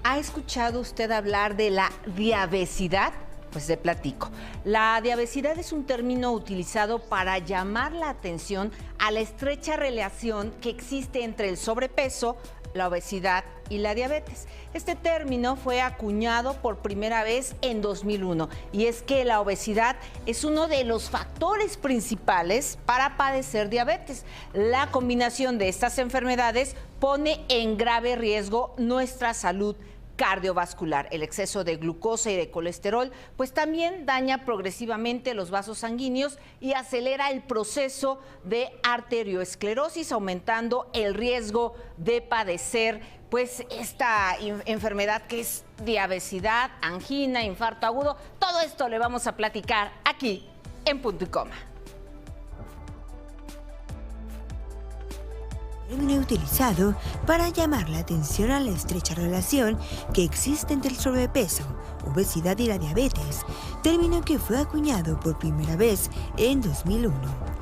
¿Ha escuchado usted hablar de la diabesidad? Pues te platico. La diabesidad es un término utilizado para llamar la atención a la estrecha relación que existe entre el sobrepeso, la obesidad y la diabetes. Este término fue acuñado por primera vez en 2001 y es que la obesidad es uno de los factores principales para padecer diabetes. La combinación de estas enfermedades pone en grave riesgo nuestra salud cardiovascular. El exceso de glucosa y de colesterol pues también daña progresivamente los vasos sanguíneos y acelera el proceso de arteriosclerosis, aumentando el riesgo de padecer pues esta enfermedad que es diabetes, angina, infarto agudo. Todo esto le vamos a platicar aquí en Punto y Coma. Término utilizado para llamar la atención a la estrecha relación que existe entre el sobrepeso, obesidad y la diabetes, término que fue acuñado por primera vez en 2001.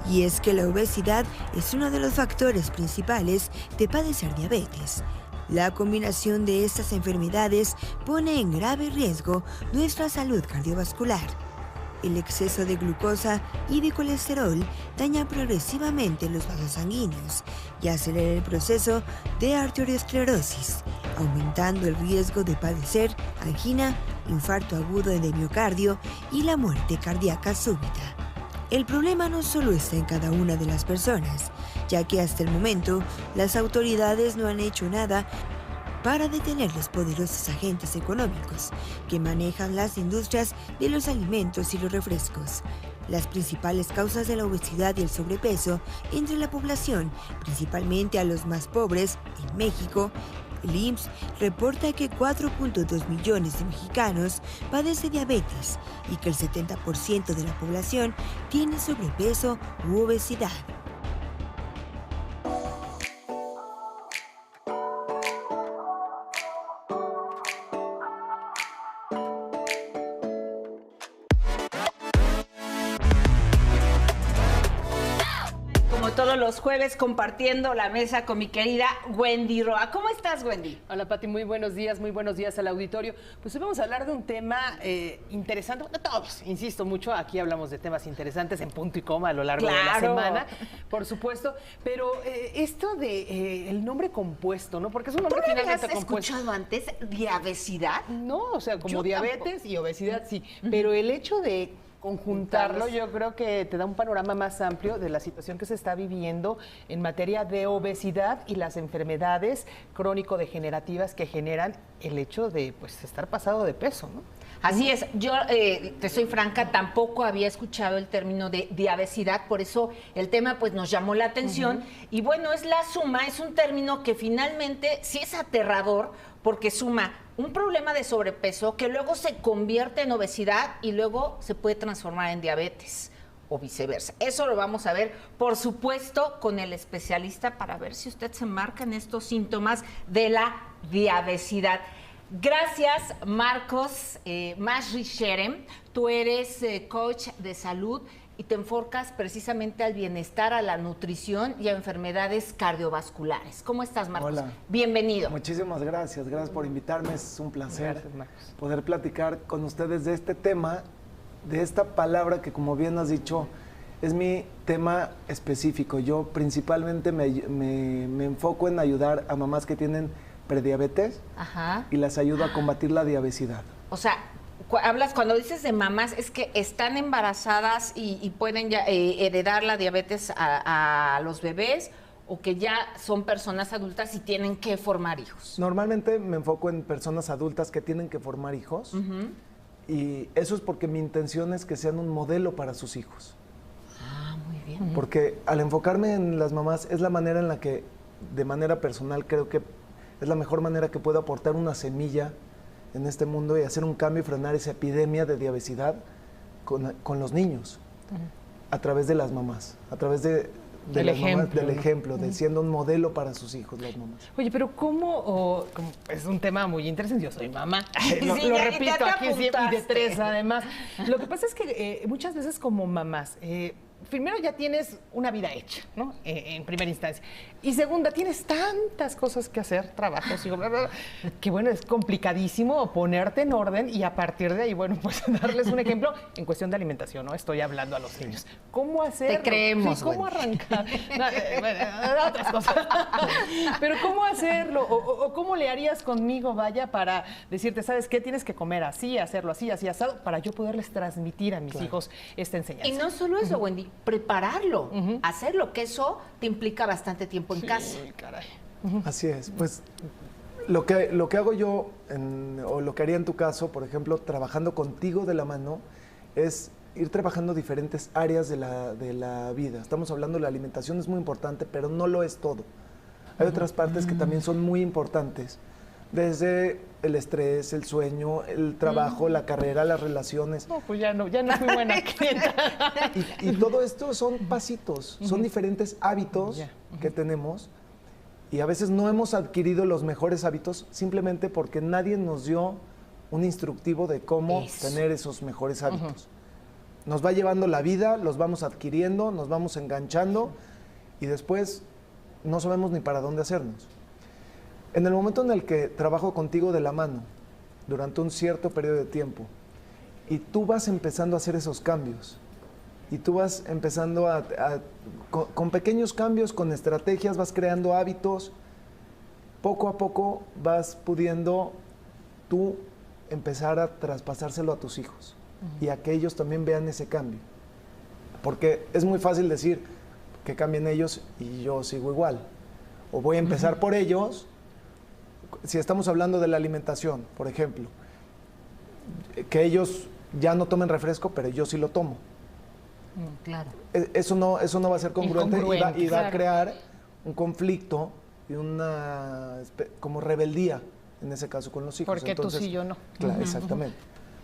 Y es que la obesidad es uno de los factores principales de padecer diabetes. La combinación de estas enfermedades pone en grave riesgo nuestra salud cardiovascular. El exceso de glucosa y de colesterol daña progresivamente los vasos sanguíneos y acelera el proceso de arteriosclerosis, aumentando el riesgo de padecer angina, infarto agudo de miocardio y la muerte cardíaca súbita. El problema no solo está en cada una de las personas, ya que hasta el momento las autoridades no han hecho nada para detener los poderosos agentes económicos que manejan las industrias de los alimentos y los refrescos. Las principales causas de la obesidad y el sobrepeso entre la población, principalmente a los más pobres, en México, el IMSS reporta que 4.2 millones de mexicanos padecen diabetes y que el 70% de la población tiene sobrepeso u obesidad. Todos los jueves compartiendo la mesa con mi querida Wendy Roa. ¿Cómo estás, Wendy? Hola, Pati, muy buenos días al auditorio. Pues hoy vamos a hablar de un tema interesante. No todos, insisto mucho, aquí hablamos de temas interesantes en Punto y Coma a lo largo de la semana, por supuesto. Pero esto de el nombre compuesto, ¿no? Porque es un nombre finalmente compuesto. ¿Has escuchado antes diabesidad? No, o sea, como diabetes tampoco. Y obesidad, sí. Pero el hecho de conjuntarlo, yo creo que te da un panorama más amplio de la situación que se está viviendo en materia de obesidad y las enfermedades crónico-degenerativas que generan el hecho de pues estar pasado de peso, ¿no? Así es, yo te soy franca, tampoco había escuchado el término de diabesidad, por eso el tema pues nos llamó la atención. Y bueno, es la suma, es un término que finalmente sí es aterrador porque suma un problema de sobrepeso que luego se convierte en obesidad y luego se puede transformar en diabetes o viceversa. Eso lo vamos a ver, por supuesto, con el especialista para ver si usted se marca en estos síntomas de la diabesidad. Gracias, Marcos Masri-Sherem. Tú eres coach de salud y te enfocas precisamente al bienestar, a la nutrición y a enfermedades cardiovasculares. ¿Cómo estás, Marcos? Hola. Bienvenido. Muchísimas gracias por invitarme. Es un placer Gracias, poder platicar con ustedes de este tema, de esta palabra que, como bien has dicho, es mi tema específico. Yo principalmente me enfoco en ayudar a mamás que tienen prediabetes y las ayudo a combatir la diabesidad. O sea, cuando dices de mamás, es que están embarazadas y pueden ya heredar la diabetes a los bebés, o que ya son personas adultas y tienen que formar hijos. Normalmente me enfoco en personas adultas que tienen que formar hijos, y eso es porque mi intención es que sean un modelo para sus hijos. Ah, muy bien. Porque al enfocarme en las mamás es la manera en la que, de manera personal, creo que es la mejor manera que puedo aportar una semilla en este mundo y hacer un cambio y frenar esa epidemia de diabetes con los niños, a través de las mamás, a través del ejemplo, de siendo un modelo para sus hijos, las mamás. Oye, pero ¿cómo es un tema muy interesante? Yo soy mamá, lo ya repito aquí siempre, y de 3 apuntaste. además. Lo que pasa es que muchas veces como mamás primero ya tienes una vida hecha, ¿no? En primera instancia. Y segunda, tienes tantas cosas que hacer, trabajos y bla, bla, bla, que bueno, es complicadísimo ponerte en orden y a partir de ahí, bueno, pues darles un ejemplo en cuestión de alimentación, ¿no? Estoy hablando a los niños. ¿Cómo hacerlo? Te creemos, Sí, ¿cómo arrancar? No, otras cosas. Pero ¿cómo hacerlo? O ¿cómo le harías conmigo, vaya, para decirte, ¿sabes qué? Tienes que comer así, hacerlo así, así, asado, para yo poderles transmitir a mis hijos esta enseñanza. Y no solo eso, Wendy, prepararlo, hacerlo, que eso te implica bastante tiempo en casa. Caray. Así es, pues lo que hago yo, o lo que haría en tu caso, por ejemplo, trabajando contigo de la mano, es ir trabajando diferentes áreas de la vida. Estamos hablando de la alimentación, es muy importante, pero no lo es todo. Hay otras partes que también son muy importantes, desde el estrés, el sueño, el trabajo, la carrera, las relaciones. No, pues ya no fui buena clienta. Y todo esto son pasitos, son diferentes hábitos que tenemos y a veces no hemos adquirido los mejores hábitos simplemente porque nadie nos dio un instructivo de cómo tener esos mejores hábitos. Nos va llevando la vida, los vamos adquiriendo, nos vamos enganchando y después no sabemos ni para dónde hacernos. En el momento en el que trabajo contigo de la mano durante un cierto periodo de tiempo y tú vas empezando a hacer esos cambios y tú vas empezando con pequeños cambios, con estrategias, vas creando hábitos, poco a poco vas pudiendo tú empezar a traspasárselo a tus hijos y a que ellos también vean ese cambio. Porque es muy fácil decir que cambien ellos y yo sigo igual. O voy a empezar por ellos. Si estamos hablando de la alimentación, por ejemplo, que ellos ya no tomen refresco, pero yo sí lo tomo. Claro. Eso no va a ser congruente y va a claro. crear un conflicto y una como rebeldía, en ese caso con los hijos. Porque entonces, tú sí, yo no. Claro, exactamente.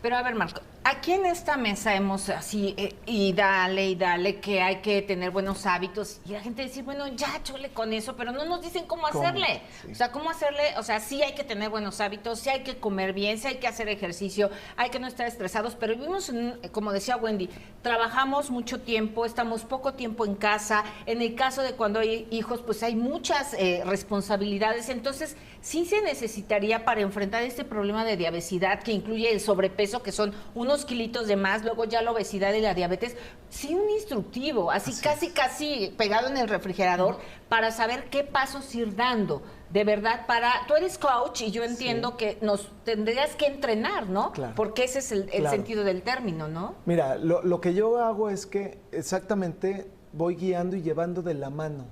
Pero a ver, Marco, aquí en esta mesa hemos así, y dale, que hay que tener buenos hábitos. Y la gente dice, bueno, ya, chole con eso, pero no nos dicen cómo hacerle. Sí. O sea, cómo hacerle, o sea, sí hay que tener buenos hábitos, sí hay que comer bien, sí hay que hacer ejercicio, hay que no estar estresados, pero vivimos, como decía Wendy, trabajamos mucho tiempo, estamos poco tiempo en casa. En el caso de cuando hay hijos, pues hay muchas responsabilidades. Entonces, sí se necesitaría para enfrentar este problema de diabesidad que incluye el sobrepeso, que son unos kilitos de más, luego ya la obesidad y la diabetes, sí un instructivo, así casi pegado en el refrigerador, para saber qué pasos ir dando. De verdad, tú eres coach y yo entiendo que nos tendrías que entrenar, ¿no? Claro. Porque ese es el sentido del término, ¿no? Mira, lo que yo hago es que exactamente voy guiando y llevando de la mano,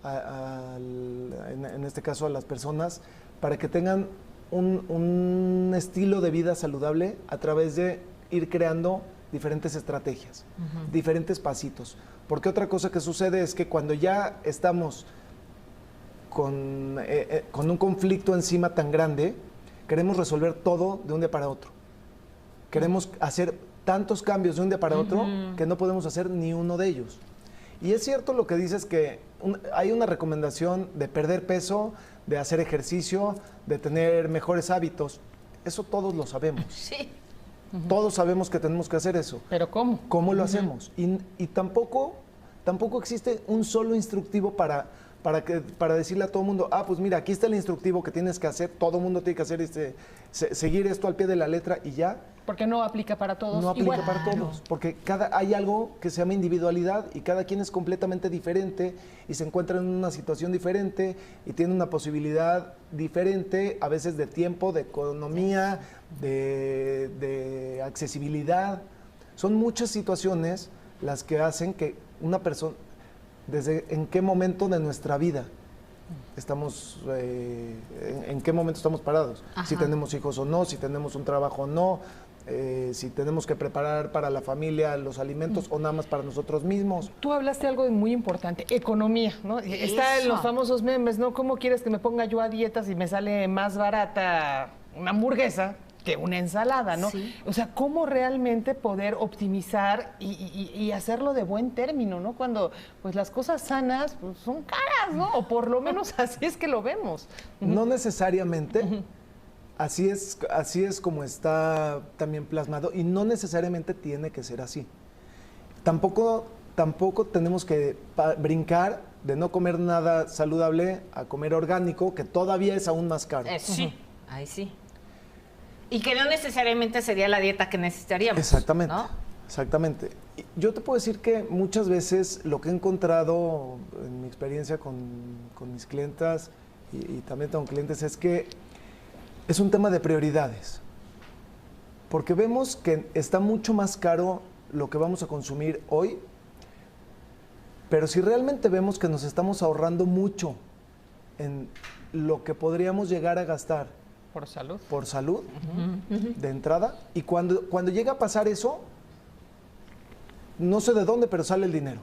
en este caso a las personas, para que tengan un estilo de vida saludable a través de ir creando diferentes estrategias, diferentes pasitos. Porque otra cosa que sucede es que cuando ya estamos con un conflicto encima tan grande, queremos resolver todo de un día para otro. Queremos hacer tantos cambios de un día para otro que no podemos hacer ni uno de ellos. Y es cierto lo que dices, que hay una recomendación de perder peso, de hacer ejercicio, de tener mejores hábitos. Eso todos lo sabemos. Sí. Todos sabemos que tenemos que hacer eso. ¿Pero cómo? ¿Cómo lo hacemos? Y tampoco existe un solo instructivo para decirle a todo el mundo, pues mira, aquí está el instructivo que tienes que hacer, todo el mundo tiene que hacer seguir esto al pie de la letra y ya. Porque no aplica para todos. No aplica igual. para todos, porque hay algo que se llama individualidad y cada quien es completamente diferente y se encuentra en una situación diferente y tiene una posibilidad diferente, a veces de tiempo, de economía, de accesibilidad. Son muchas situaciones las que hacen que una persona, desde en qué momento de nuestra vida estamos, en qué momento estamos parados, si tenemos hijos o no, si tenemos un trabajo o no, si tenemos que preparar para la familia los alimentos o nada más para nosotros mismos. Tú hablaste algo de muy importante, economía, ¿no? Está en los famosos memes, ¿no? ¿Cómo quieres que me ponga yo a dieta si me sale más barata una hamburguesa que una ensalada, ¿no? Sí. O sea, ¿cómo realmente poder optimizar y hacerlo de buen término, ¿no? Cuando pues las cosas sanas pues, son caras, ¿no? O por lo menos así es que lo vemos. No necesariamente. Así es como está también plasmado y no necesariamente tiene que ser así. Tampoco tampoco tenemos que brincar de no comer nada saludable a comer orgánico, que todavía es aún más caro. Sí, ahí sí. Y que no necesariamente sería la dieta que necesitaríamos. Exactamente, ¿no? exactamente. Yo te puedo decir que muchas veces lo que he encontrado en mi experiencia con mis clientas y también con clientes es que es un tema de prioridades. Porque vemos que está mucho más caro lo que vamos a consumir hoy, pero si realmente vemos que nos estamos ahorrando mucho en lo que podríamos llegar a gastar por salud, de entrada, y cuando llega a pasar eso, no sé de dónde, pero sale el dinero.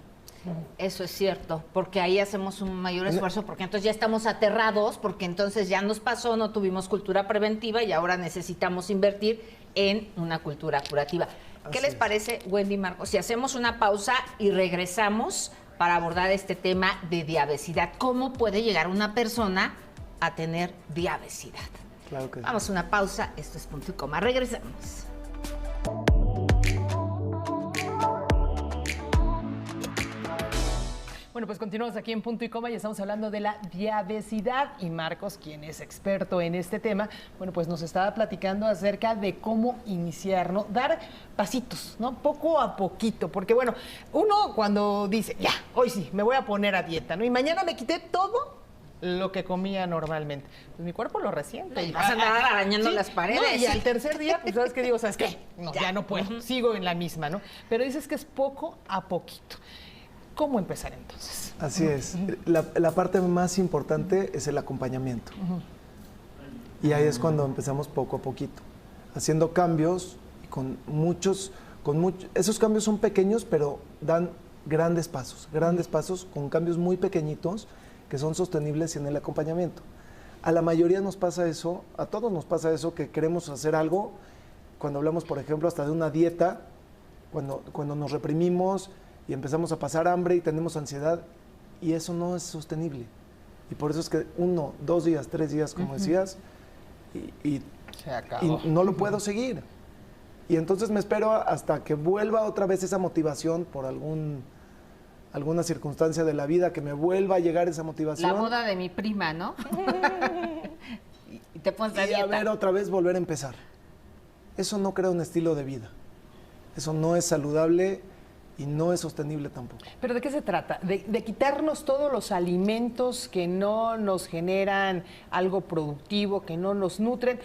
Eso es cierto, porque ahí hacemos un mayor esfuerzo, porque entonces ya estamos aterrados, porque entonces ya nos pasó, no tuvimos cultura preventiva y ahora necesitamos invertir en una cultura curativa. ¿Qué les parece, Wendy, Marcos? Si hacemos una pausa y regresamos para abordar este tema de diabesidad. ¿Cómo puede llegar una persona a tener diabesidad? Claro que sí. Vamos a una pausa, esto es Punto y Coma, regresamos. Bueno, pues continuamos aquí en Punto y Coma y estamos hablando de la diabesidad. Y Marcos, quien es experto en este tema, bueno, pues nos estaba platicando acerca de cómo iniciar, ¿no? Dar pasitos, ¿no? Poco a poquito. Porque, bueno, uno cuando dice, ya, hoy sí, me voy a poner a dieta, ¿no? Y mañana me quité todo lo que comía normalmente. Pues mi cuerpo lo resiente. Y vas a andar arañando las paredes. No, y al tercer día, pues sabes que digo, ¿sabes qué? No, ya no puedo, sigo en la misma, ¿no? Pero dices que es poco a poquito. ¿Cómo empezar entonces? Así es. La parte más importante es el acompañamiento. Y ahí es cuando empezamos poco a poquito, haciendo cambios con muchos, esos cambios son pequeños, pero dan grandes pasos con cambios muy pequeñitos que son sostenibles en el acompañamiento. A la mayoría nos pasa eso, a todos nos pasa eso, que queremos hacer algo, cuando hablamos, por ejemplo, hasta de una dieta, cuando nos reprimimos y empezamos a pasar hambre y tenemos ansiedad, y eso no es sostenible. Y por eso es que 1, 2 días, 3 días, como decías, y no lo puedo seguir. Y entonces me espero hasta que vuelva otra vez esa motivación por alguna circunstancia de la vida, que me vuelva a llegar esa motivación. La boda de mi prima, ¿no? y te pones la dieta. Y a ver, otra vez volver a empezar. Eso no crea un estilo de vida. Eso no es saludable y no es sostenible tampoco. ¿Pero de qué se trata? ¿De quitarnos todos los alimentos que no nos generan algo productivo, que no nos nutren?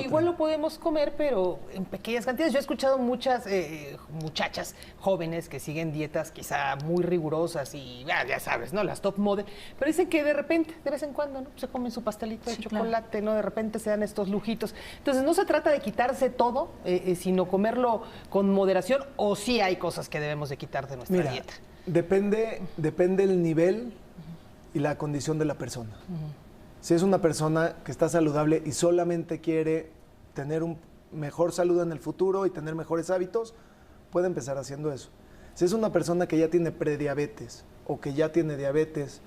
Igual lo podemos comer, pero en pequeñas cantidades. Yo he escuchado muchas muchachas jóvenes que siguen dietas quizá muy rigurosas y ya sabes, ¿no? Las top model, pero dicen que de repente, de vez en cuando, ¿no? Se comen su pastelito de chocolate, claro, ¿no? De repente se dan estos lujitos. Entonces, no se trata de quitarse todo, sino comerlo con moderación, o sí hay cosas que debemos de quitar de nuestra dieta. Depende el nivel y la condición de la persona. Si es una persona que está saludable y solamente quiere tener un mejor salud en el futuro y tener mejores hábitos, puede empezar haciendo eso. Si es una persona que ya tiene prediabetes o que ya tiene diabetes,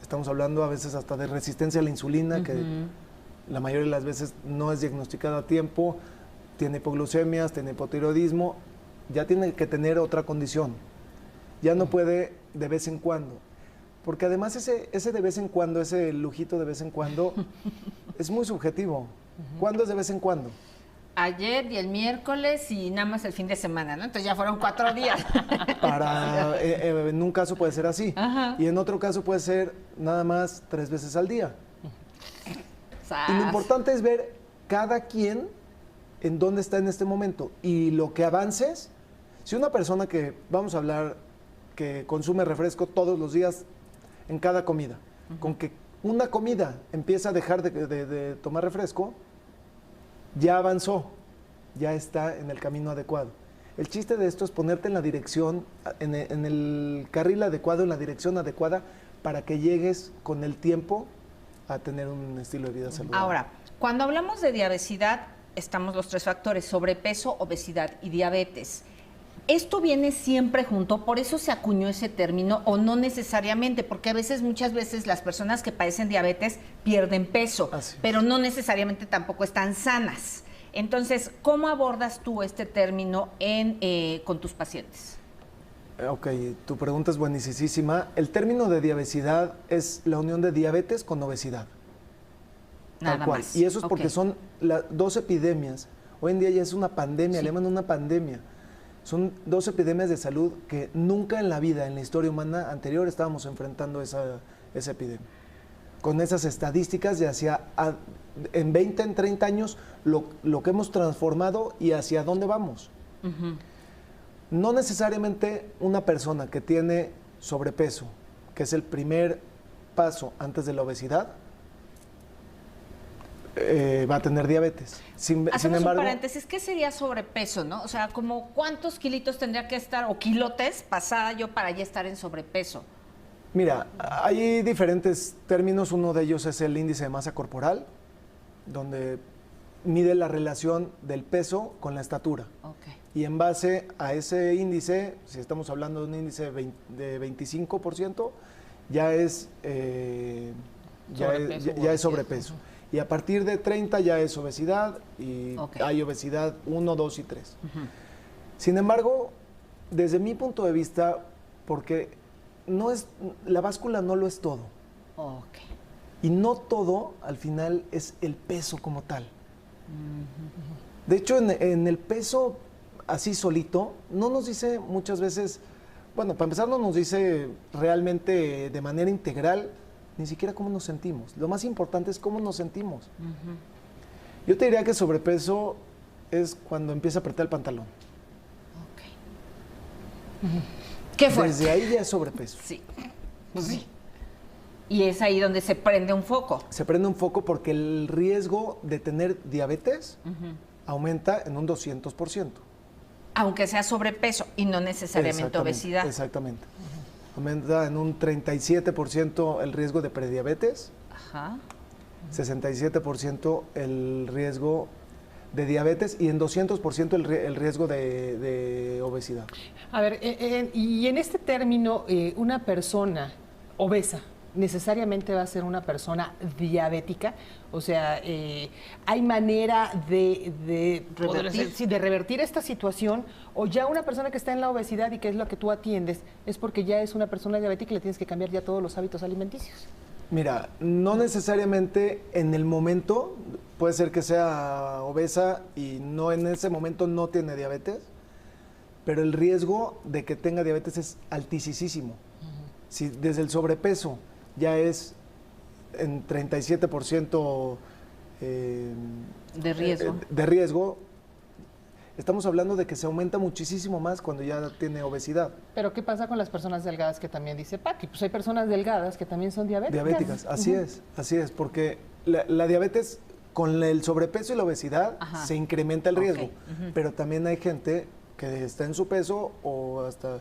estamos hablando a veces hasta de resistencia a la insulina, que la mayoría de las veces no es diagnosticada a tiempo, tiene hipoglucemias, tiene hipotiroidismo, ya tiene que tener otra condición. Ya no puede de vez en cuando. Porque además ese de vez en cuando, ese lujito de vez en cuando, es muy subjetivo. ¿Cuándo es de vez en cuando? Ayer y el miércoles y nada más el fin de semana, ¿no? Entonces ya fueron 4 días. En un caso puede ser así. Ajá. Y en otro caso puede ser nada más 3 veces al día. ¡Sas! Y lo importante es ver cada quien en dónde está en este momento. Y lo que avances, si una persona que, vamos a hablar, que consume refresco todos los días en cada comida, con que una comida empieza a dejar de tomar refresco, ya avanzó, ya está en el camino adecuado. El chiste de esto es ponerte en la dirección, en el carril adecuado, en la dirección adecuada, para que llegues con el tiempo a tener un estilo de vida saludable. Ahora, cuando hablamos de diabesidad, estamos los 3 factores: sobrepeso, obesidad y diabetes. ¿Esto viene siempre junto? ¿Por eso se acuñó ese término o no necesariamente? Porque muchas veces las personas que padecen diabetes pierden peso, pero no necesariamente tampoco están sanas. Entonces, ¿cómo abordas tú este término con tus pacientes? Ok, tu pregunta es buenísima. El término de diabesidad es la unión de diabetes con obesidad. Nada Tal cual. más. Y eso es porque Ok. son dos epidemias. Hoy en día ya es una pandemia, Sí. le llaman una pandemia. Son dos epidemias de salud que nunca en la vida, en la historia humana anterior, estábamos enfrentando esa epidemia. Con esas estadísticas de en 20, en 30 años, lo que hemos transformado y hacia dónde vamos. No necesariamente una persona que tiene sobrepeso, que es el primer paso antes de la obesidad, va a tener diabetes. Sin Hacemos embargo, un paréntesis, ¿qué sería sobrepeso, no? O sea, como ¿cuántos kilitos tendría que estar, o kilotes pasada yo para ya estar en sobrepeso? mira, hay diferentes términos. Uno de ellos es el índice de masa corporal, donde mide la relación del peso con la estatura. Ok. Y en base a ese índice, si estamos hablando de un índice de 25%, ya es sobrepeso. Y a partir de 30 ya es obesidad, y Ok. hay obesidad 1, 2 y 3. Sin embargo, desde mi punto de vista, porque la báscula no lo es todo. Ok. Y no todo, al final, es el peso como tal. De hecho, en el peso así solito, no nos dice muchas veces, bueno, para empezar no nos dice realmente de manera integral ni siquiera cómo nos sentimos. Lo más importante es cómo nos sentimos. Yo te diría que sobrepeso es cuando empieza a apretar el pantalón. ¿Qué fue? Desde ahí ya es sobrepeso. Sí. Sí. Y es ahí donde se prende un foco. Se prende un foco porque el riesgo de tener diabetes aumenta en un 200%. Aunque sea sobrepeso y no necesariamente obesidad. Exactamente. Aumenta en un 37% el riesgo de prediabetes, Ajá. 67% el riesgo de diabetes y en 200% el riesgo de obesidad. A ver, y en este término, una persona obesa necesariamente va a ser una persona diabética. O sea, ¿hay manera de revertir esta situación? O ya una persona que está en la obesidad y que es lo que tú atiendes, es porque ya es una persona diabética y le tienes que cambiar ya todos los hábitos alimenticios. Mira, no necesariamente en el momento, puede ser que sea obesa y no en ese momento no tiene diabetes, pero el riesgo de que tenga diabetes es altísimo. Si desde el sobrepeso ya es en 37% de riesgo, estamos hablando de que se aumenta muchísimo más cuando ya tiene obesidad. Pero ¿qué pasa con las personas delgadas que también dice Pati? Pues hay personas delgadas que también son diabéticas. Diabéticas, así es, porque la diabetes con el sobrepeso y la obesidad se incrementa el riesgo, pero también hay gente que está en su peso o hasta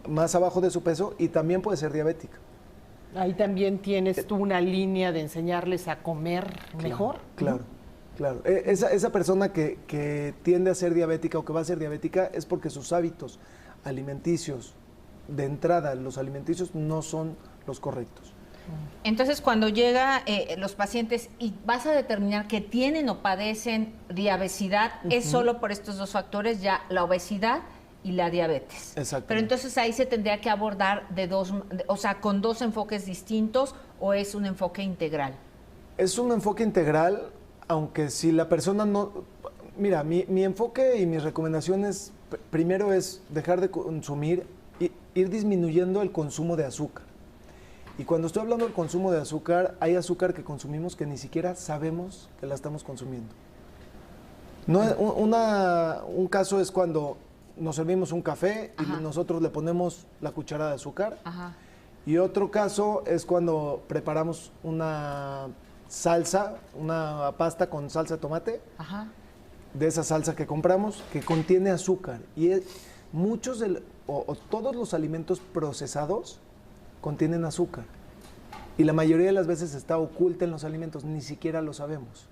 más abajo de su peso y también puede ser diabética. Ahí también tienes tú una línea de enseñarles a comer mejor. Claro. Esa persona que tiende a ser diabética o que va a ser diabética es porque sus hábitos alimenticios, de entrada, los alimenticios no son los correctos. Entonces, cuando llega los pacientes y vas a determinar que tienen o padecen diabesidad, es solo por estos dos factores, ya la obesidad y la diabetes. Exacto. Pero entonces ahí se tendría que abordar con dos enfoques distintos, o es un enfoque integral. Es un enfoque integral, aunque si la persona no... Mira, mi enfoque y mis recomendaciones, primero es dejar de consumir, ir disminuyendo el consumo de azúcar. Y cuando estoy hablando del consumo de azúcar, hay azúcar que consumimos que ni siquiera sabemos que la estamos consumiendo. No, un caso es cuando nos servimos un café y nosotros le ponemos la cucharada de azúcar. Y otro caso es cuando preparamos una salsa, una pasta con salsa de tomate, de esa salsa que compramos, que contiene azúcar. Y todos los alimentos procesados contienen azúcar. Y la mayoría de las veces está oculta en los alimentos, ni siquiera lo sabemos.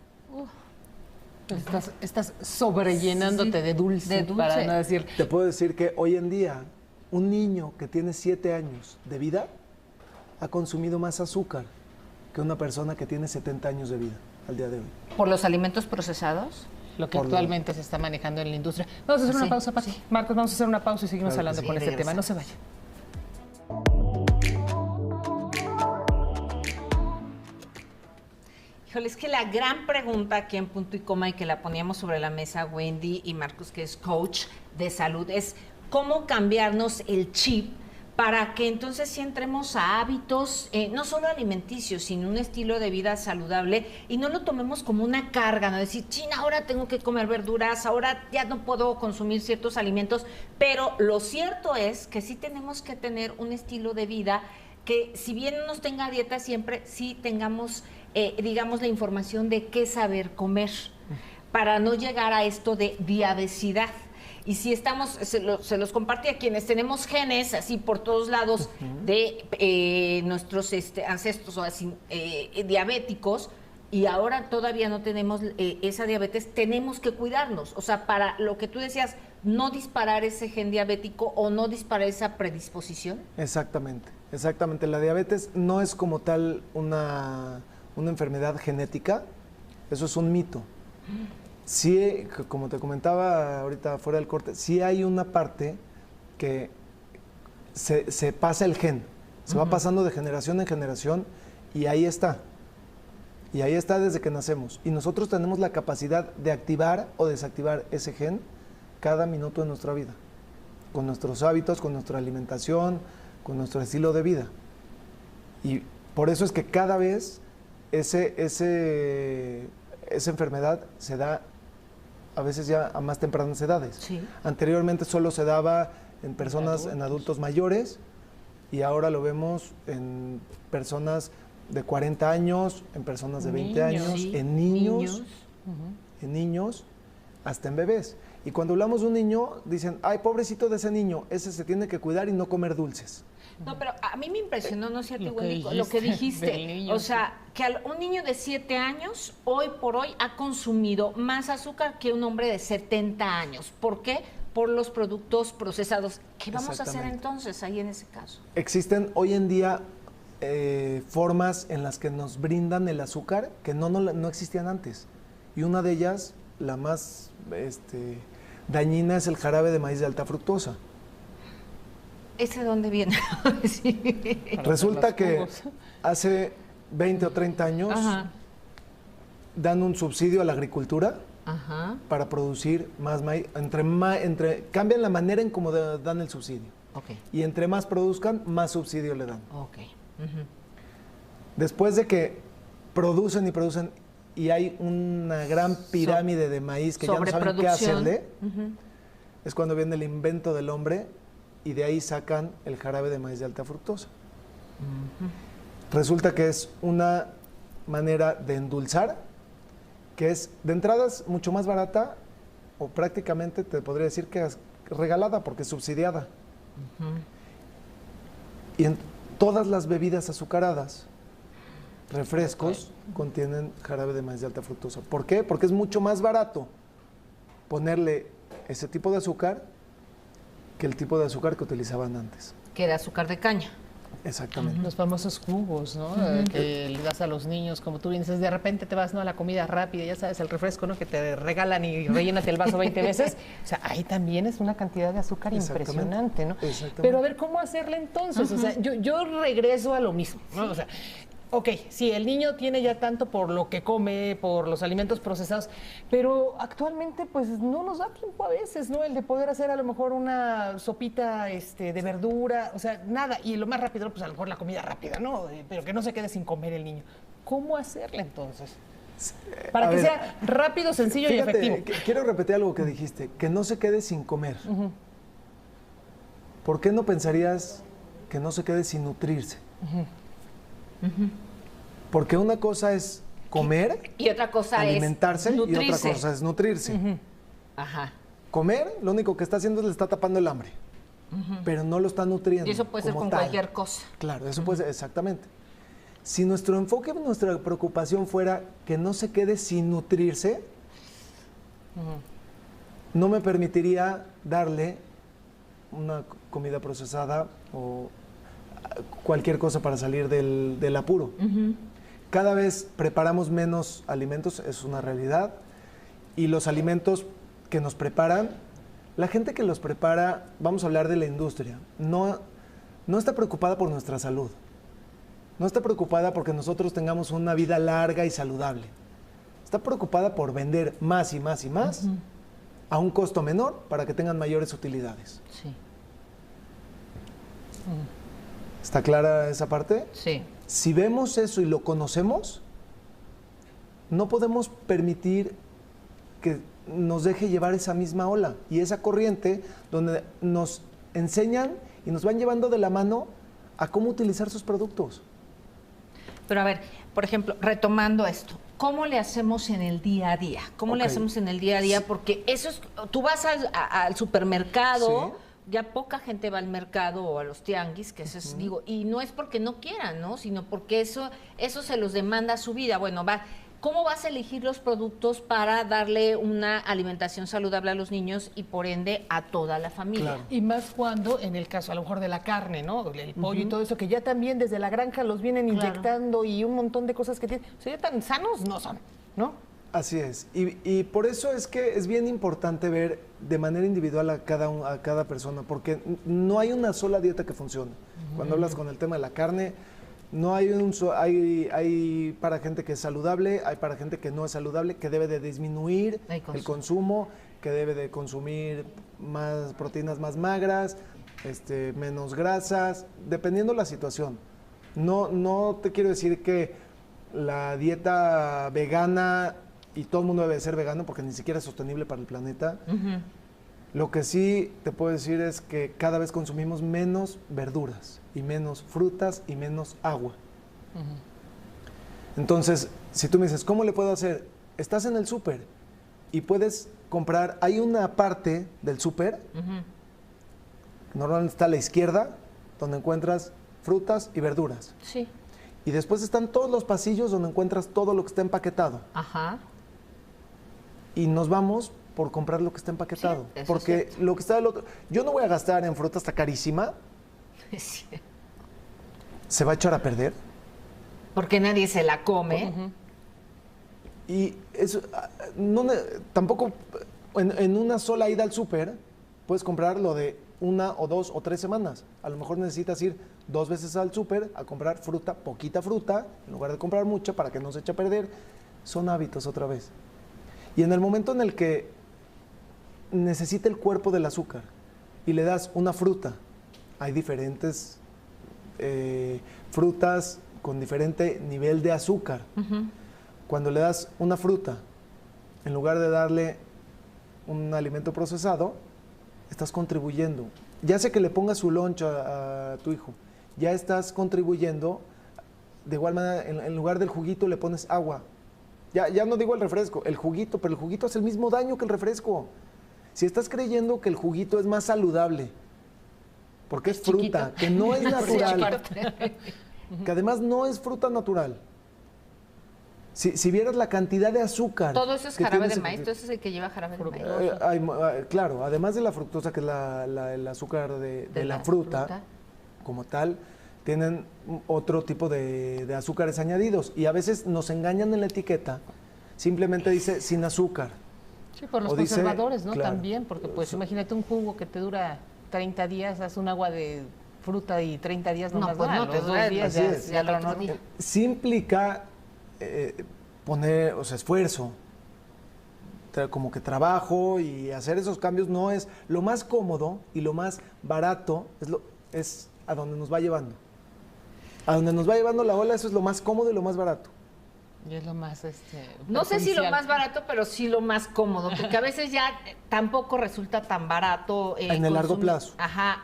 Estás sobrellenándote de dulce, para no decir... Te puedo decir que hoy en día, un niño que tiene 7 años de vida ha consumido más azúcar que una persona que tiene 70 años de vida al día de hoy. ¿Por los alimentos procesados? lo que actualmente se está manejando en la industria. Vamos a hacer una pausa, Pati. Marcos, vamos a hacer una pausa y seguimos hablando con este tema. No se vaya. Híjole, es que la gran pregunta aquí en Punto y Coma y que la poníamos sobre la mesa Wendy y Marcos, que es coach de salud, es cómo cambiarnos el chip para que entonces sí entremos a hábitos, no solo alimenticios, sino un estilo de vida saludable y no lo tomemos como una carga, no decir, china, ahora tengo que comer verduras, ahora ya no puedo consumir ciertos alimentos, pero lo cierto es que sí tenemos que tener un estilo de vida que si bien no nos tenga dieta siempre, sí tengamos, digamos, la información de qué saber comer para no llegar a esto de diabesidad. Y si estamos, se los compartí a quienes tenemos genes así por todos lados de nuestros ancestros o así, diabéticos, y ahora todavía no tenemos esa diabetes, tenemos que cuidarnos. O sea, para lo que tú decías, no disparar ese gen diabético o no disparar esa predisposición. Exactamente, exactamente. La diabetes no es como tal una enfermedad genética, eso es un mito. Sí, como te comentaba ahorita fuera del corte, sí hay una parte que se pasa el gen, se va pasando de generación en generación y ahí está. Y ahí está desde que nacemos. Y nosotros tenemos la capacidad de activar o desactivar ese gen cada minuto de nuestra vida, con nuestros hábitos, con nuestra alimentación, con nuestro estilo de vida. Y por eso es que cada vez esa enfermedad se da a veces ya a más tempranas edades. Sí. Anteriormente solo se daba en personas, en adultos mayores, y ahora lo vemos en personas de 40 años, en personas de 20 años, sí. en niños, en niños, hasta en bebés. Y cuando hablamos de un niño, dicen, ay, pobrecito de ese niño, ese se tiene que cuidar y no comer dulces. No, pero a mí me impresionó, ¿no es cierto, Lo que Wendy? dijiste Lo que del dijiste. niño, O sea, que un niño de 7 años, hoy por hoy, ha consumido más azúcar que un hombre de 70 años. ¿Por qué? Por los productos procesados. ¿Qué vamos a hacer entonces ahí en ese caso? Existen hoy en día formas en las que nos brindan el azúcar que no existían antes. Y una de ellas, la más dañina, es el jarabe de maíz de alta fructosa. ¿Ese de dónde viene? Sí. Resulta que hace 20 o 30 años dan un subsidio a la agricultura para producir más maíz. Cambian la manera en cómo dan el subsidio. Okay. Y entre más produzcan, más subsidio le dan. Okay. Después de que producen y producen y hay una gran pirámide de maíz que ya no saben qué hacerle, es cuando viene el invento del hombre y de ahí sacan el jarabe de maíz de alta fructosa. Resulta que es una manera de endulzar, que es de entradas mucho más barata, o prácticamente te podría decir que es regalada porque es subsidiada. Y en todas las bebidas azucaradas, refrescos, contienen jarabe de maíz de alta fructosa. ¿Por qué? Porque es mucho más barato ponerle ese tipo de azúcar que el tipo de azúcar que utilizaban antes. Que era azúcar de caña. Exactamente. Los famosos jugos, ¿no? Que le das a los niños, como tú bien dices, de repente te vas, ¿no?, a la comida rápida, ya sabes, el refresco, ¿no?, que te regalan y rellénate el vaso 20 veces. O sea, ahí también es una cantidad de azúcar impresionante, ¿no? Pero a ver, ¿cómo hacerle entonces? O sea, yo regreso a lo mismo, ¿no? O sea, ok, sí, el niño tiene ya tanto por lo que come, por los alimentos procesados, pero actualmente pues no nos da tiempo a veces, ¿no? El de poder hacer a lo mejor una sopita de verdura, o sea, nada. Y lo más rápido, pues a lo mejor la comida rápida, ¿no? Pero que no se quede sin comer el niño. ¿Cómo hacerle entonces? Para que sea rápido, sencillo y efectivo. Quiero repetir algo que dijiste, que no se quede sin comer. ¿Por qué no pensarías que no se quede sin nutrirse? Porque una cosa es comer y otra cosa alimentarse es y otra cosa es nutrirse. Comer, lo único que está haciendo es le está tapando el hambre, pero no lo está nutriendo. Y eso puede ser con cualquier cosa. Claro, eso puede ser, exactamente. Si nuestro enfoque, nuestra preocupación fuera que no se quede sin nutrirse, no me permitiría darle una comida procesada o cualquier cosa para salir del apuro. Cada vez preparamos menos alimentos, es una realidad, y los alimentos que nos preparan, la gente que los prepara, vamos a hablar de la industria, no está preocupada por nuestra salud. No está preocupada porque nosotros tengamos una vida larga y saludable. Está preocupada por vender más y más y más a un costo menor para que tengan mayores utilidades. Sí. ¿Está clara esa parte? Sí. Si vemos eso y lo conocemos, no podemos permitir que nos deje llevar esa misma ola y esa corriente donde nos enseñan y nos van llevando de la mano a cómo utilizar sus productos. Pero a ver, por ejemplo, retomando esto, ¿cómo le hacemos en el día a día? ¿Cómo le hacemos en el día a día? Porque eso es, tú vas al supermercado, ya poca gente va al mercado o a los tianguis, que eso es, digo, y no es porque no quieran, ¿no? Sino porque eso se los demanda su vida. Bueno, ¿cómo vas a elegir los productos para darle una alimentación saludable a los niños y por ende a toda la familia? Claro. Y más cuando, en el caso a lo mejor de la carne, ¿no? El pollo y todo eso, que ya también desde la granja los vienen inyectando y un montón de cosas que tienen. O sea, ya tan sanos no son, ¿no? Así es. Y por eso es que es bien importante ver de manera individual a cada persona, porque no hay una sola dieta que funcione. Cuando hablas con el tema de la carne, no hay hay para gente que es saludable, hay para gente que no es saludable, que debe de disminuir el consumo, que debe de consumir más proteínas más magras, menos grasas, dependiendo la situación. No te quiero decir que la dieta vegana y todo el mundo debe de ser vegano porque ni siquiera es sostenible para el planeta. Lo que sí te puedo decir es que cada vez consumimos menos verduras y menos frutas y menos agua. Entonces, si tú me dices, ¿cómo le puedo hacer? Estás en el súper y puedes comprar, hay una parte del súper, normalmente está a la izquierda, donde encuentras frutas y verduras. Sí. Y después están todos los pasillos donde encuentras todo lo que está empaquetado. Ajá. Y nos vamos por comprar lo que está empaquetado. Sí, porque lo que está del otro... Yo no voy a gastar en fruta, está carísima. Sí. Se va a echar a perder. Porque nadie se la come. Y eso, tampoco en una sola ida al súper puedes comprar lo de 1 o 2 o 3 semanas. A lo mejor necesitas ir 2 veces al súper a comprar fruta, poquita fruta, en lugar de comprar mucha para que no se eche a perder. Son hábitos otra vez. Y en el momento en el que necesita el cuerpo del azúcar y le das una fruta, hay diferentes frutas con diferente nivel de azúcar. Cuando le das una fruta, en lugar de darle un alimento procesado, estás contribuyendo. Ya sea que le pongas su lunch a tu hijo, ya estás contribuyendo. De igual manera, en lugar del juguito le pones agua. Ya no digo el refresco, el juguito, pero el juguito hace el mismo daño que el refresco. Si estás creyendo que el juguito es más saludable, porque es fruta, que no es natural, que además no es fruta natural. Si vieras la cantidad de azúcar... Todo eso es jarabe de maíz, todo eso es el que lleva jarabe de maíz. Claro, además de la fructosa, que es el azúcar de la fruta, como tal, tienen otro tipo de azúcares añadidos. Y a veces nos engañan en la etiqueta, simplemente dice sin azúcar. Sí, por los conservadores, ¿no? Claro, también, porque pues imagínate un jugo que te dura 30 días, haz un agua de fruta y 30 días no más no te dura 2 días, ya lo no. Sí implica poner, esfuerzo, como que trabajo, y hacer esos cambios no es lo más cómodo y lo más barato, es a donde nos va llevando. A donde nos va llevando la ola, eso es lo más cómodo y lo más barato. Y es lo más, no sé si lo más barato, pero sí lo más cómodo, porque a veces ya tampoco resulta tan barato. En el largo plazo. Ajá,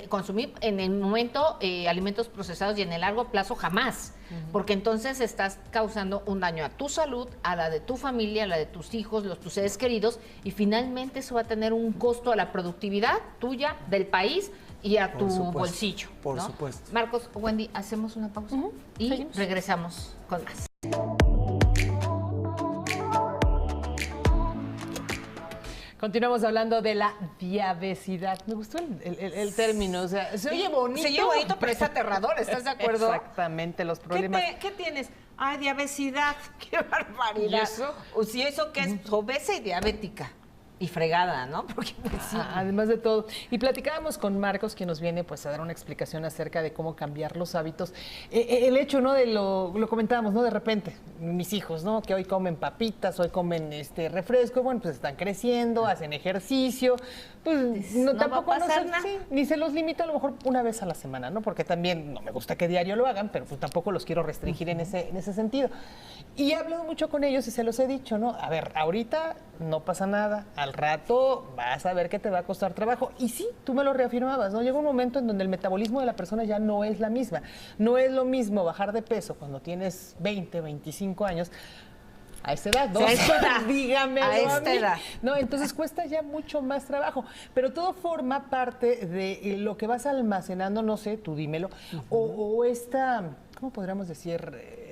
consumir en el momento alimentos procesados y en el largo plazo jamás, porque entonces estás causando un daño a tu salud, a la de tu familia, a la de tus hijos, tus seres queridos, y finalmente eso va a tener un costo a la productividad tuya, del país y a tu bolsillo. Por supuesto. Marcos, Wendy, hacemos una pausa y seguimos. Regresamos con más. Continuamos hablando de la diabesidad. Me gustó el término, se oye bonito. Se oye bonito, pero es aterrador, ¿estás de acuerdo? Exactamente, los problemas. ¿Qué tienes? Ay, diabesidad, qué barbaridad. ¿Y eso? O si eso que es obesa y diabética. Y fregada, ¿no? Porque pues, sí. Además de todo. Y platicábamos con Marcos, que nos viene pues a dar una explicación acerca de cómo cambiar los hábitos. El hecho, ¿no? De lo comentábamos, ¿no? De repente, mis hijos, ¿no? Que hoy comen papitas, hoy comen refresco, bueno, pues están creciendo, hacen ejercicio, pues no tampoco va a pasar nada. sí, ni se los limito a lo mejor una vez a la semana, ¿no? Porque también no me gusta que diario lo hagan, pero pues tampoco los quiero restringir en ese sentido. Y he hablado mucho con ellos y se los he dicho, ¿no? A ver, ahorita no pasa nada, al rato vas a ver que te va a costar trabajo. Y sí, tú me lo reafirmabas, ¿no? Llega un momento en donde el metabolismo de la persona ya no es la misma. No es lo mismo bajar de peso cuando tienes 20, 25 años a esta edad, ¿no? A esta edad. Dígame. A esta edad. No, entonces cuesta ya mucho más trabajo. Pero todo forma parte de lo que vas almacenando, no sé, tú dímelo, o esta, ¿cómo podríamos decir?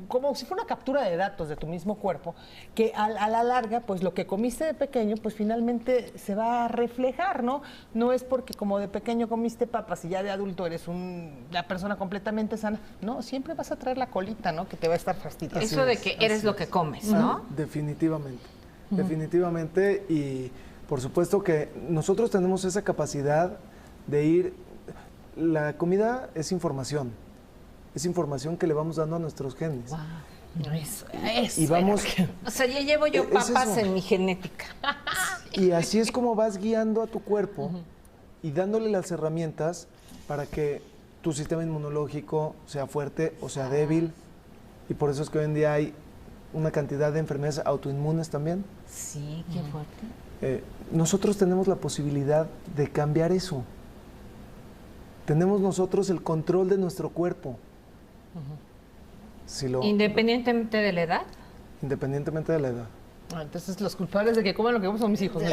Como si fuera una captura de datos de tu mismo cuerpo, que a la larga, pues lo que comiste de pequeño, pues finalmente se va a reflejar, ¿no? No es porque como de pequeño comiste papas y ya de adulto eres una persona completamente sana. No, siempre vas a traer la colita, ¿no? Que te va a estar fastidiando. Eso de que eres lo que comes, ¿no? Definitivamente, definitivamente. Y por supuesto que nosotros tenemos esa capacidad de ir... La comida es información que le vamos dando a nuestros genes. Wow. Eso Y vamos... O sea, ya llevo yo papas en mi genética. Y así es como vas guiando a tu cuerpo y dándole las herramientas para que tu sistema inmunológico sea fuerte o sea débil. Y por eso es que hoy en día hay una cantidad de enfermedades autoinmunes también. Sí, qué fuerte. Nosotros tenemos la posibilidad de cambiar eso. Tenemos nosotros el control de nuestro cuerpo. Si Independientemente de la edad. Independientemente de la edad. Entonces los culpables de que coman lo que comen son mis hijos, ¿no?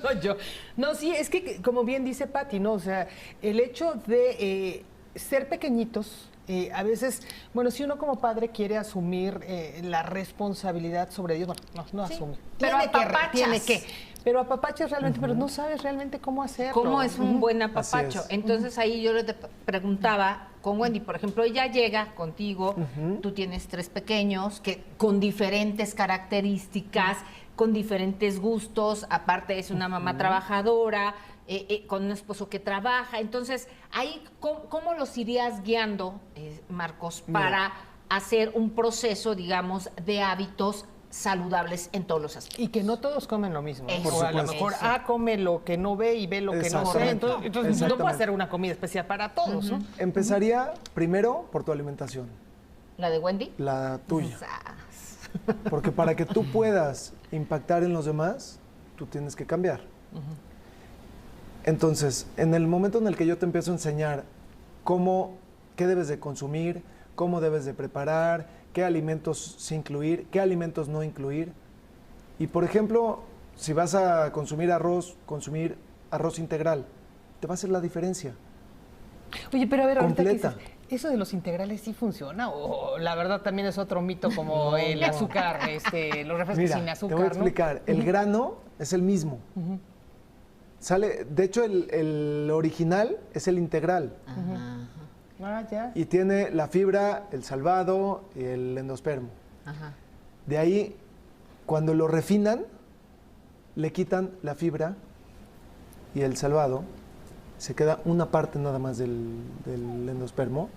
No yo. No, sí, es que como bien dice Pati, ¿no? O sea, el hecho de ser pequeñitos, a veces, bueno, si uno como padre quiere asumir la responsabilidad sobre ellos, bueno, no sí, asume. Pero tiene que. Pero apapachas realmente, pero no sabes realmente cómo hacerlo. ¿Cómo es un buen apapacho? Entonces ahí yo le preguntaba con Wendy, por ejemplo, ella llega contigo, tú tienes 3 pequeños que con diferentes características, con diferentes gustos, aparte es una mamá trabajadora, con un esposo que trabaja. Entonces, ahí, ¿cómo los irías guiando, Marcos, para hacer un proceso, digamos, de hábitos saludables en todos los aspectos? Y que no todos comen lo mismo. Eso, o a lo mejor come lo que no ve y ve lo que no ve. Entonces no puede hacer una comida especial para todos, ¿no? Empezaría primero por tu alimentación. ¿La de Wendy? La tuya. Porque para que tú puedas impactar en los demás, tú tienes que cambiar. Entonces, en el momento en el que yo te empiezo a enseñar qué debes de consumir, cómo debes de preparar, qué alimentos sí incluir, qué alimentos no incluir. Y por ejemplo, si vas a consumir arroz integral, te va a hacer la diferencia. Oye, pero a ver, ahorita completa. Que dices, ¿eso de los integrales sí funciona? ¿O la verdad también es otro mito como el azúcar, los refrescos sin azúcar? Te voy a explicar. El grano es el mismo. De hecho, el original es el integral. Ya. Y tiene la fibra, el salvado y el endospermo. De ahí, cuando lo refinan, le quitan la fibra y el salvado, se queda una parte nada más del endospermo.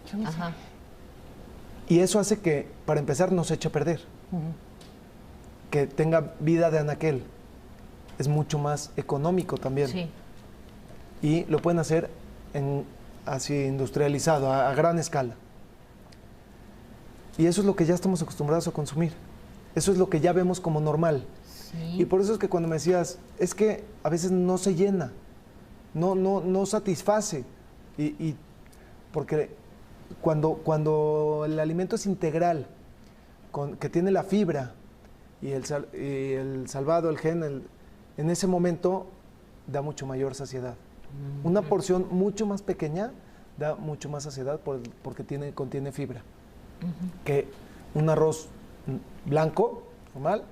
Y eso hace que, para empezar, no se eche a perder. Que tenga vida de anaquel. Es mucho más económico también. Sí. Y lo pueden hacer así industrializado, a gran escala. Y eso es lo que ya estamos acostumbrados a consumir. Eso es lo que ya vemos como normal. Sí. Y por eso es que cuando me decías, es que a veces no se llena, no satisface. Y porque cuando el alimento es integral, que tiene la fibra y el salvado, el gen, en ese momento da mucho mayor saciedad. Una porción mucho más pequeña da mucho más saciedad porque contiene fibra. Que un arroz blanco, normal,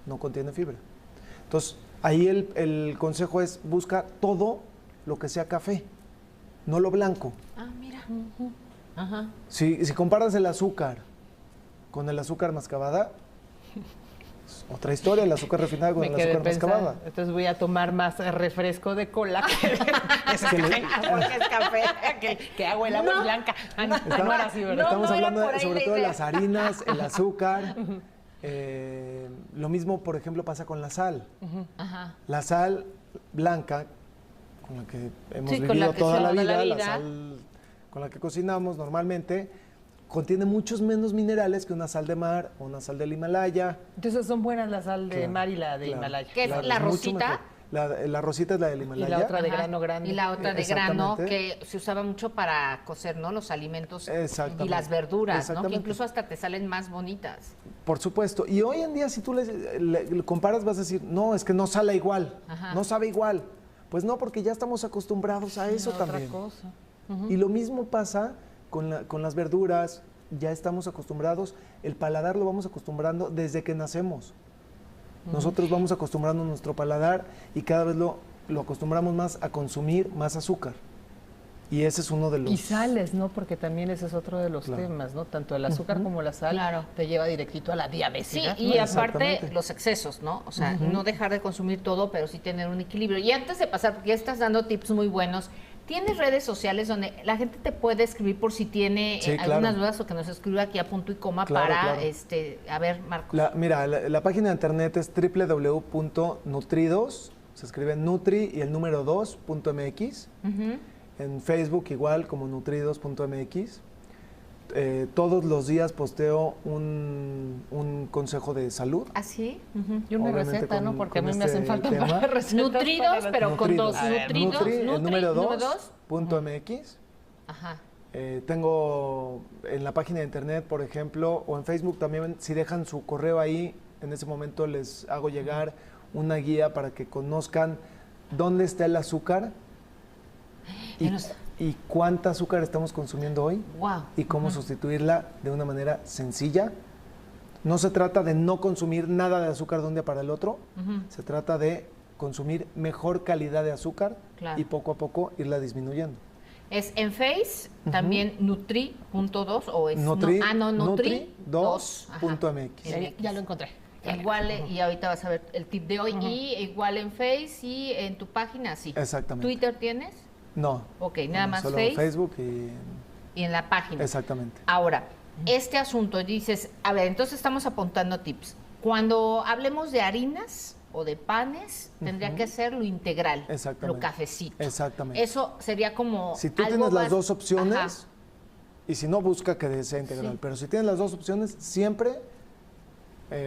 no contiene fibra. Entonces, ahí el consejo es busca todo lo que sea café, no lo blanco. Mira. Si comparas el azúcar con el azúcar mascabada, es otra historia, el azúcar refinado con el azúcar mascabada. Entonces voy a tomar más refresco de cola que Porque es café. que agua, el agua es blanca. No era así, ¿verdad? Estamos no era hablando por ahí sobre la todo de idea. las harinas, el azúcar. Lo mismo, por ejemplo, pasa con la sal. Ajá. La sal blanca, con la que hemos Sí, con vivido la que toda se la toda vida, la la vida. sal con la que cocinamos normalmente, contiene muchos menos minerales que una sal de mar o una sal del Himalaya. Entonces son buenas la sal de Claro, mar y la de claro, Himalaya. ¿Qué es la mucho rosita? mejor. La rosita es la del Y Himalaya. la otra de Ajá. grano grande. Y la otra de grano, Exactamente. que se usaba mucho para cocer, ¿no? Los alimentos Exactamente. y las verduras, ¿no? Que Exactamente. incluso hasta te salen más bonitas. Por supuesto. Y hoy en día, si tú le comparas, vas a decir, no, es que no sale igual, Ajá. no sabe igual. Pues no, porque ya estamos acostumbrados a eso Otra también. cosa. Y lo mismo pasa con las verduras, ya estamos acostumbrados, el paladar lo vamos acostumbrando desde que nacemos. Nosotros vamos acostumbrando nuestro paladar y cada vez lo acostumbramos más a consumir más azúcar. Y ese es uno de los... Y sales, ¿no? Porque también ese es otro de los Claro. temas, ¿no? Tanto el azúcar como la sal Claro. te lleva directito a la Sí, diabetes. y aparte Exactamente. los excesos, ¿no? O sea, no dejar de consumir todo, pero sí tener un equilibrio. Y antes de pasar, porque ya estás dando tips muy buenos, ¿tienes redes sociales donde la gente te puede escribir por si tiene Sí, claro. algunas dudas o que nos escriba aquí a punto y coma Claro, para, claro. a ver, Marcos. Mira, la página de internet es www.nutridos, se escribe nutri y el número 2.mx. Ujú. En Facebook igual como nutridos.mx. Todos los días posteo un consejo de salud. ¿Así? Ujú. Y una Obviamente receta, ¿no? con- Porque a con mí me hacen este falta tema. para recetas. Nutridos, para las- pero con dos. A ver, Nutridos, Nutri, el Nutri, número número 2.mx. Ajá. Tengo en la página de internet, por ejemplo, o en Facebook también, si dejan su correo ahí, en ese momento les hago llegar una guía para que conozcan dónde está el azúcar y, Menos- y cuánta azúcar estamos consumiendo hoy Wow. y cómo sustituirla de una manera sencilla. No se trata de no consumir nada de azúcar de un día para el otro, se trata de consumir mejor calidad de azúcar Claro. y poco a poco irla disminuyendo. Es en Face, también Nutri.2 o es Nutri, Nutri 2.mx. Ya lo encontré. Igual, y ahorita vas a ver el tip de hoy, y igual en Face y en tu página, sí. Exactamente. ¿Twitter tienes? No. Ok, nada más solo Face. Facebook y... Y en la página. Exactamente. Ahora, este asunto, dices, a ver, entonces estamos apuntando tips. Cuando hablemos de harinas o de panes, tendría que ser lo integral, Exactamente. lo cafecito. Exactamente. Eso sería como Si tú algo tienes las más- dos opciones, Ajá. y si no, busca que sea integral. Sí. Pero si tienes las dos opciones, siempre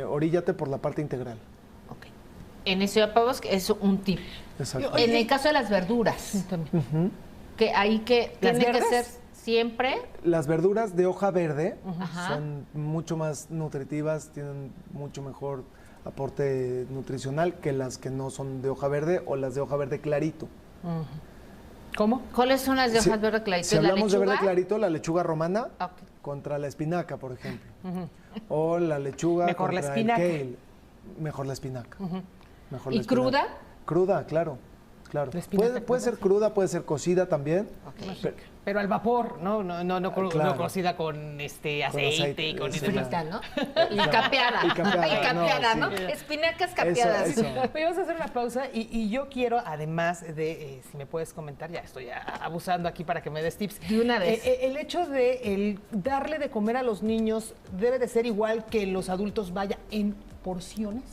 oríllate por la parte integral. Ok. En eso ya podemos que es un tip. Exacto. En el caso de las verduras, que hay que ¿Las tiene que verdes? ser siempre. Las verduras de hoja verde Ajá. son mucho más nutritivas, tienen mucho mejor aporte nutricional que las que no son de hoja verde o las de hoja verde clarito. ¿Cómo? ¿Cuáles son las de Si- hojas verde clarito? Si ¿La hablamos de verde lechuga? clarito, la lechuga romana Ok. contra la espinaca, por ejemplo. O la lechuga Mejor la contra espinaca. el kale. Mejor la espinaca. Mejor ¿Y la espinaca. cruda? Cruda, claro. Claro. La espinaca Puede ser cruda, puede ser cocida también. Pero- Pero al vapor, no Claro. no cocida con aceite y con sí, este. Frita, ¿no? Y capeada. Y capeada, ¿no? no, sí. Espinacas capeadas. Eso. Oye, vamos a hacer una pausa y yo quiero, además de, si me puedes comentar, ya estoy abusando aquí para que me des tips. De una vez. El hecho de el darle de comer a los niños debe de ser igual que los adultos, vaya, en porciones,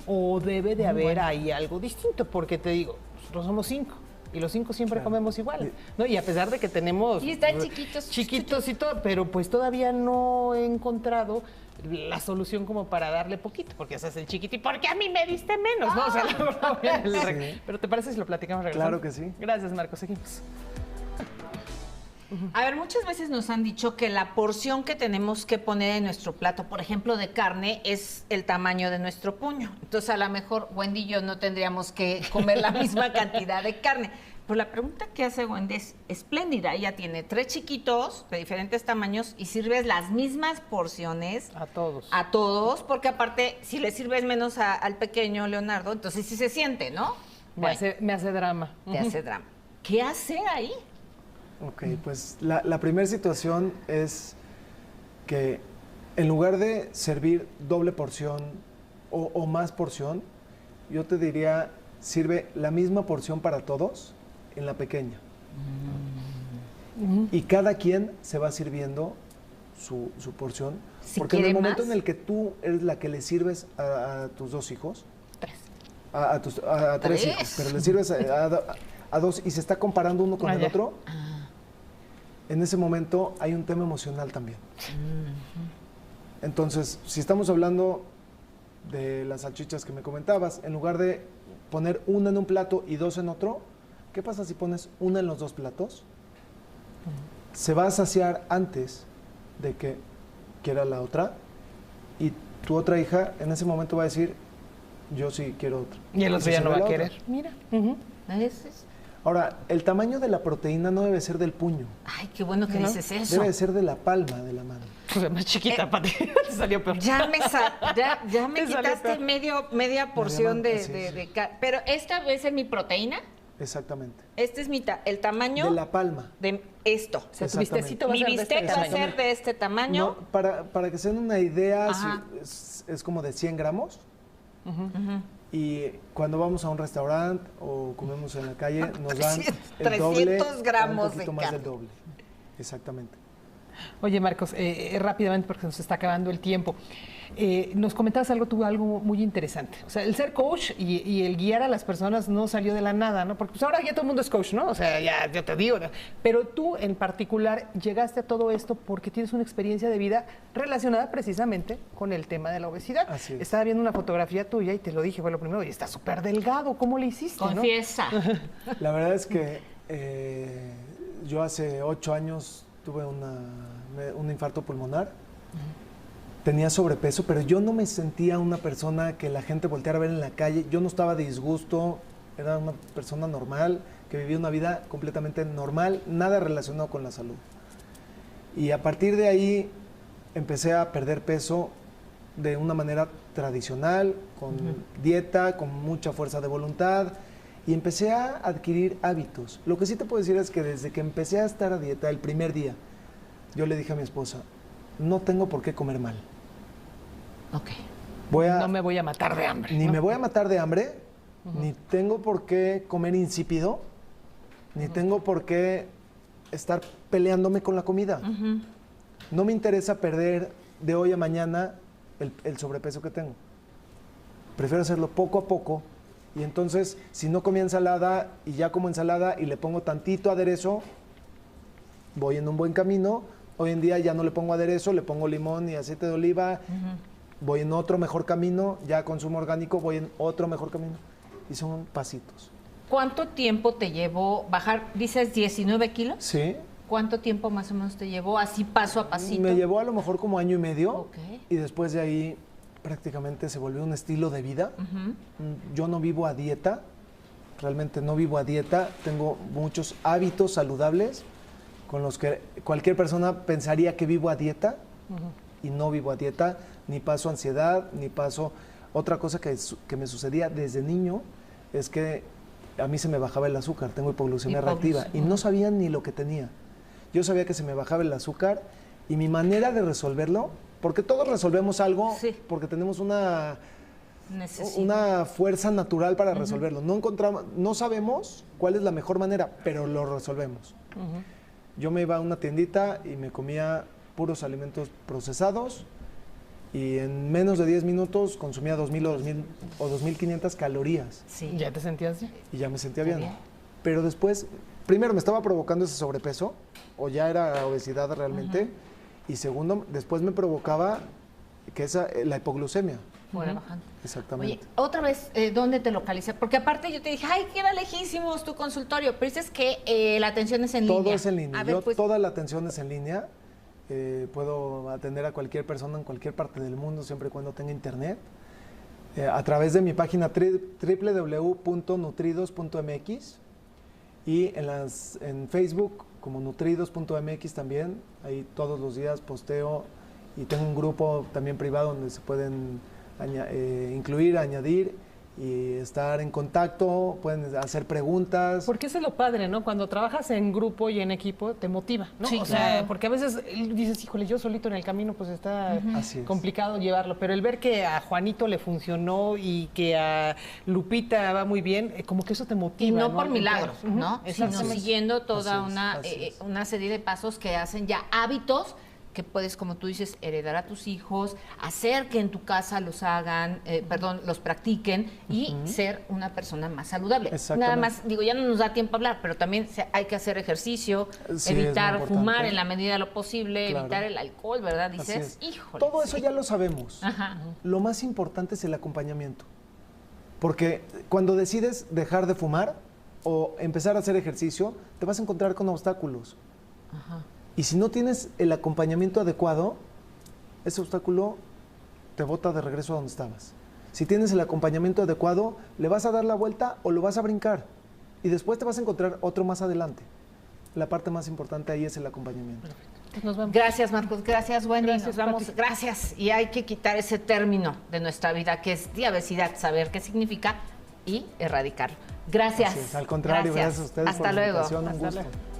o debe de haber ahí algo distinto, porque te digo, nosotros somos 5. Y los 5 siempre Claro. comemos igual, ¿no? Y a pesar de que tenemos... Y están chiquitos. Chiquitos y todo, pero pues todavía no he encontrado la solución como para darle poquito, porque ese es el chiquito y porque a mí me diste menos, ¿no? O sea, luego viene el Sí. Pero ¿te parece si lo platicamos regresando? Claro que sí. Gracias, Marco, seguimos. A ver, muchas veces nos han dicho que la porción que tenemos que poner en nuestro plato, por ejemplo, de carne, es el tamaño de nuestro puño. Entonces, a lo mejor Wendy y yo no tendríamos que comer la misma cantidad de carne. Pero la pregunta que hace Wendy es espléndida. Ella tiene 3 chiquitos de diferentes tamaños y sirves las mismas porciones A todos. a todos, porque aparte, si le sirves menos al pequeño Leonardo, entonces sí se siente, ¿no? Bueno, Me hace drama. te hace drama. ¿Qué hace ahí? Ok, pues la primera situación es que En lugar de servir doble porción o más porción, yo te diría, sirve la misma porción para todos en la pequeña. Y cada quien se va sirviendo su porción. Si porque en el quiere momento más. en el que tú eres la que le sirves a tus dos hijos, Tres. a tres hijos, pero le sirves a dos y se está comparando uno con el ya. otro, en ese momento hay un tema emocional también. Entonces, si estamos hablando de las salchichas que me comentabas, en lugar de poner una en un plato y dos en otro, ¿qué pasa si pones una en los dos platos? Se va a saciar antes de que quiera la otra y tu otra hija en ese momento va a decir, yo sí quiero otra. Y el otro se ya no sirve va a la otra. querer. Mira. Ese es- Ahora, el tamaño de la proteína no debe ser del puño, Ay, qué bueno que dices eso. debe de ser de la palma de la mano. Pues más chiquita, Pati. Te salió peor. Ya me Te salió quitaste peor. media porción de, sí, sí. Pero esta vez es mi proteína. Exactamente. Este es el tamaño De la palma. de esto. O sea, tu Exactamente. bistecito va a Mi ser de este bistec va a tamaño. ser de este tamaño. No, para que se den una idea, Ajá. es como de 100 gramos. Y cuando vamos a un restaurante o comemos en la calle, nos dan Sí, el 300 doble, o gramos un poquito de más carne. del doble. Exactamente. Oye, Marcos, rápidamente porque nos está acabando el tiempo. Nos comentabas algo muy interesante. O sea, el ser coach y el guiar a las personas no salió de la nada, ¿no? Porque pues ahora ya todo el mundo es coach, ¿no? O sea, ya yo te digo, ¿no? Pero tú en particular llegaste a todo esto porque tienes una experiencia de vida relacionada precisamente con el tema de la obesidad. Así es. Estaba viendo una fotografía tuya y te lo dije, fue lo primero, y está súper delgado. ¿Cómo le hiciste, no? Confiesa. La verdad es que yo hace 8 años tuve un infarto pulmonar. Tenía sobrepeso, pero yo no me sentía una persona que la gente volteara a ver en la calle. Yo no estaba de disgusto, era una persona normal, que vivía una vida completamente normal, nada relacionado con la salud. Y a partir de ahí empecé a perder peso de una manera tradicional, con dieta, con mucha fuerza de voluntad, y empecé a adquirir hábitos. Lo que sí te puedo decir es que desde que empecé a estar a dieta, el primer día, yo le dije a mi esposa, no tengo por qué comer mal. Ok. No me voy a matar de hambre. Ni ¿no? me voy a matar de hambre, ni tengo por qué comer insípido, ni tengo por qué estar peleándome con la comida. No me interesa perder de hoy a mañana el sobrepeso que tengo. Prefiero hacerlo poco a poco. Y entonces, si no comía ensalada y ya como ensalada y le pongo tantito aderezo, voy en un buen camino. Hoy en día ya no le pongo aderezo, le pongo limón y aceite de oliva. Voy en otro mejor camino, ya consumo orgánico, voy en otro mejor camino. Y son pasitos. ¿Cuánto tiempo te llevó bajar, dices 19 kilos? Sí. ¿Cuánto tiempo más o menos te llevó así paso a pasito? Me llevó a lo mejor como año y medio. Ok. Y después de ahí prácticamente se volvió un estilo de vida. Yo no vivo a dieta, realmente no vivo a dieta. Tengo muchos hábitos saludables con los que cualquier persona pensaría que vivo a dieta. Y no vivo a dieta, ni paso ansiedad, ni paso... Otra cosa que me sucedía desde niño es que a mí se me bajaba el azúcar, tengo hipoglucemia reactiva, y no sabía ni lo que tenía. Yo sabía que se me bajaba el azúcar y mi manera de resolverlo, porque todos resolvemos algo, Sí. porque tenemos Necesito. una fuerza natural para resolverlo. No sabemos cuál es la mejor manera, pero lo resolvemos. Yo me iba a una tiendita y me comía puros alimentos procesados y en menos de 10 minutos consumía 2.000 o 2.500 calorías Sí. ¿Ya te sentías bien? y ya me sentía Está bien. bien. Pero después, primero me estaba provocando ese sobrepeso o ya era obesidad realmente, y segundo, después me provocaba que la hipoglucemia. Fuera bajando. Exactamente. Oye, otra vez, ¿dónde te localiza? Porque aparte yo te dije, ay, queda lejísimos tu consultorio, pero dices que la atención es en línea. Todo es en línea. A ver, pues, Toda la atención es en línea. Puedo atender a cualquier persona en cualquier parte del mundo, siempre y cuando tenga internet. A través de mi página www.nutridos.mx y en Facebook como nutridos.mx también. Ahí todos los días posteo y tengo un grupo también privado donde se pueden incluir, añadir y estar en contacto, pueden hacer preguntas. Porque eso es lo padre, ¿no? Cuando trabajas en grupo y en equipo, te motiva, ¿no? Sí, o sea, claro. porque a veces dices, híjole, yo solito en el camino, pues está Así es. complicado llevarlo. Pero el ver que a Juanito le funcionó y que a Lupita va muy bien, como que eso te motiva. Y no por Al milagros, contrario. ¿no? Ujú, Sino exactamente. siguiendo toda Así es. una serie de pasos que hacen ya hábitos que puedes, como tú dices, heredar a tus hijos, hacer que en tu casa los hagan, los practiquen y ser una persona más saludable. Exactamente. Nada más, digo, ya no nos da tiempo a hablar, pero también hay que hacer ejercicio, Sí, es evitar muy fumar importante. en la medida de lo posible, Claro. evitar el alcohol, ¿verdad? Así Dices, es. híjole. Todo eso sí. ya lo sabemos. Ajá. Lo más importante es el acompañamiento. Porque cuando decides dejar de fumar o empezar a hacer ejercicio, te vas a encontrar con obstáculos. Y si no tienes el acompañamiento adecuado, ese obstáculo te bota de regreso a donde estabas. Si tienes el acompañamiento adecuado, le vas a dar la vuelta o lo vas a brincar. Y después te vas a encontrar otro más adelante. La parte más importante ahí es el acompañamiento. Pues nos vamos. Gracias, Marcos. Gracias, Wendy. Gracias, Nos vamos. Pati. Gracias. Y hay que quitar ese término de nuestra vida que es diabesidad, saber qué significa y erradicarlo. Gracias. Así es. Al contrario, gracias a ustedes Hasta por la luego. invitación. Un Hasta gusto. luego.